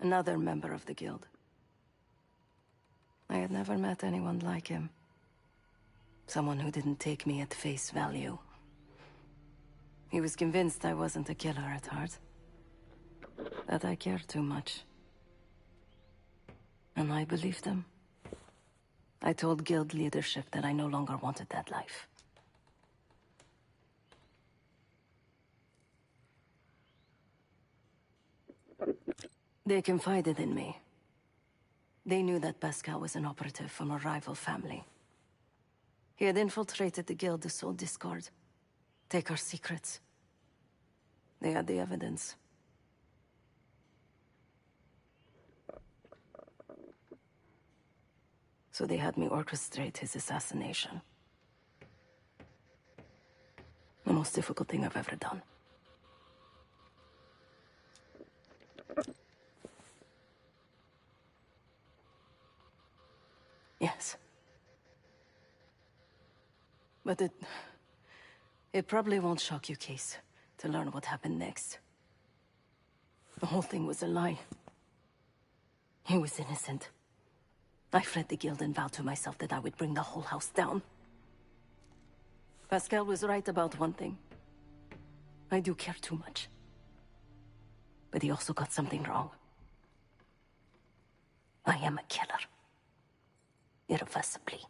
Another member of the guild. I had never met anyone like him. Someone who didn't take me at face value. He was convinced I wasn't a killer at heart. That I cared too much. And I believed him. I told guild leadership that I no longer wanted that life. They confided in me. They knew that Pascal was an operative from a rival family. He had infiltrated the guild to sow discord. Take our secrets. They had the evidence. So they had me orchestrate his assassination. The most difficult thing I've ever done. Yes. But it probably won't shock you, Case, to learn what happened next. The whole thing was a lie. He was innocent. I fled the guild and vowed to myself that I would bring the whole house down. Pascal was right about one thing. I do care too much. But he also got something wrong. I am a killer. Irreversibly.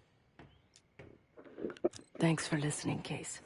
Thanks for listening, Case.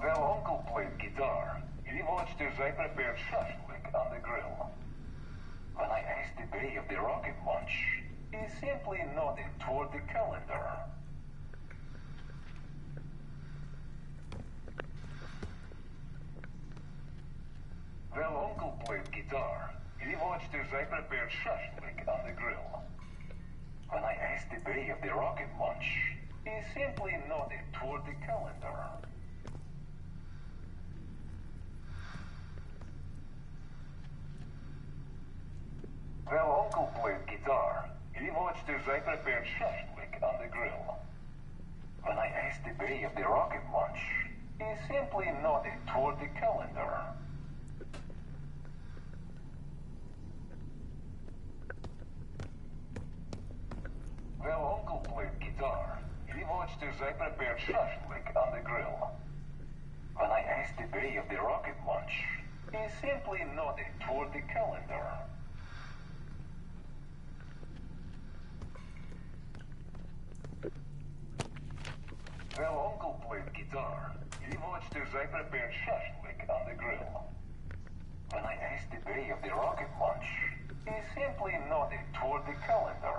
Well, Uncle played guitar. He watched as I prepared shashlik on the grill. When I asked the day of the rocket launch, he simply nodded toward the calendar. Well, Uncle played guitar. He watched as I prepared shashlik on the grill. When I asked the day of the rocket launch, he simply nodded toward the calendar. Well, Uncle played guitar. He watched as I prepared shashlik on the grill. When I asked the day of the rocket launch, he simply nodded toward the calendar. Well, Uncle played guitar. He watched as I prepared shashlik on the grill. When I asked the day of the rocket launch, he simply nodded toward the calendar. Well, Uncle played guitar. He watched as I prepared shashlik on the grill. When I asked the day of the rocket launch, he simply nodded toward the calendar.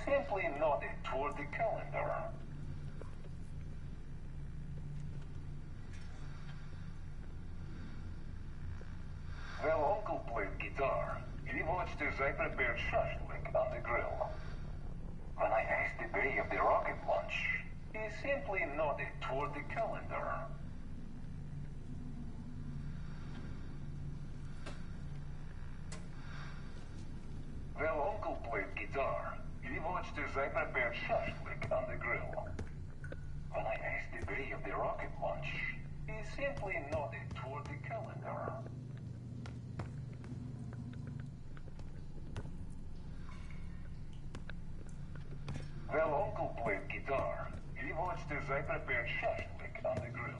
simply nodded toward the calendar. While Uncle played guitar, he watched as I prepared shashlik on the grill. When I asked the day of the rocket launch, he simply nodded toward the calendar. While Uncle played guitar, he watched as I prepared shashlik on the grill. When I asked the day of the rocket launch, he simply nodded toward the calendar. While Uncle played guitar, he watched as I prepared shashlik on the grill.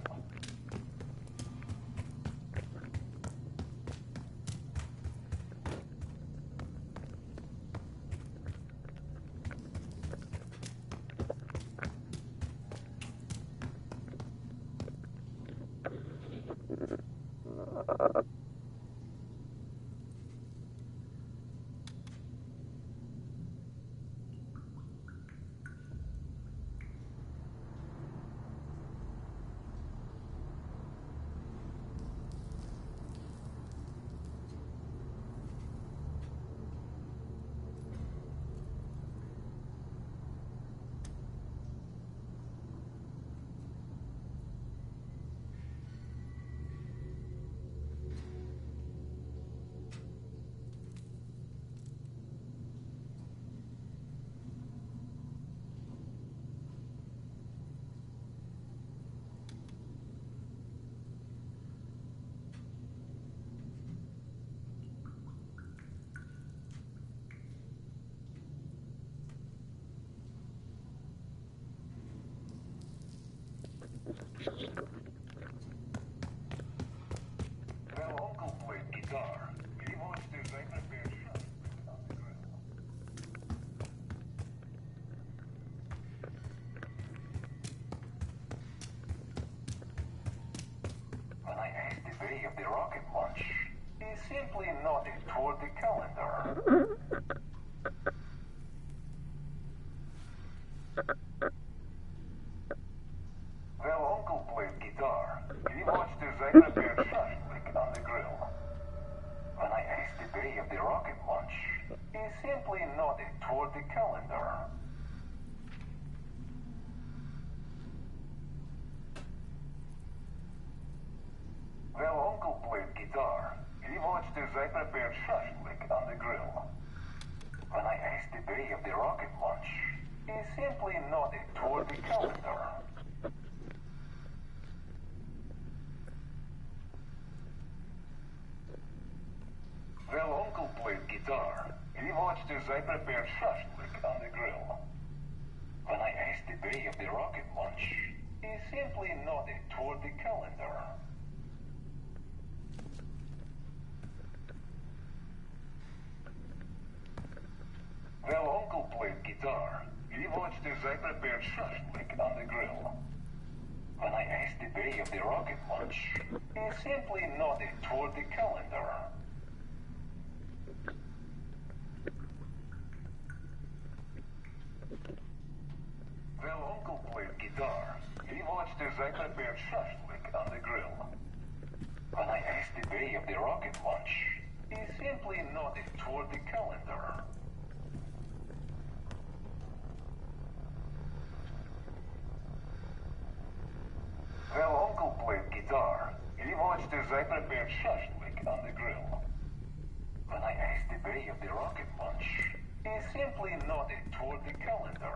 While Uncle played guitar, he watched as I prepared shashlik on the grill. When I asked the day of the rocket launch, he simply nodded toward the calendar. While Uncle played guitar, he watched as I prepared shashlik on the grill. When I asked the day of the rocket launch, he simply nodded toward the calendar. While Uncle played guitar, he watched as I prepared shashlik on the grill. When I asked the day of the rocket launch, he simply nodded toward the calendar. While Uncle played guitar, he watched as I prepared shashlik on the grill. When I asked the day of the rocket launch, he simply nodded toward the calendar. While Uncle played guitar, he watched as I prepared shashlik on the grill. When I asked the day of the rocket launch, he simply nodded toward the calendar. While Uncle played guitar, he watched as I prepared shashlik on the grill. When I asked the day of the rocket launch, he simply nodded toward the calendar. While Uncle played guitar, he watched as I prepared shashlik on the grill. When I asked the day of the rocket launch, he simply nodded toward the calendar.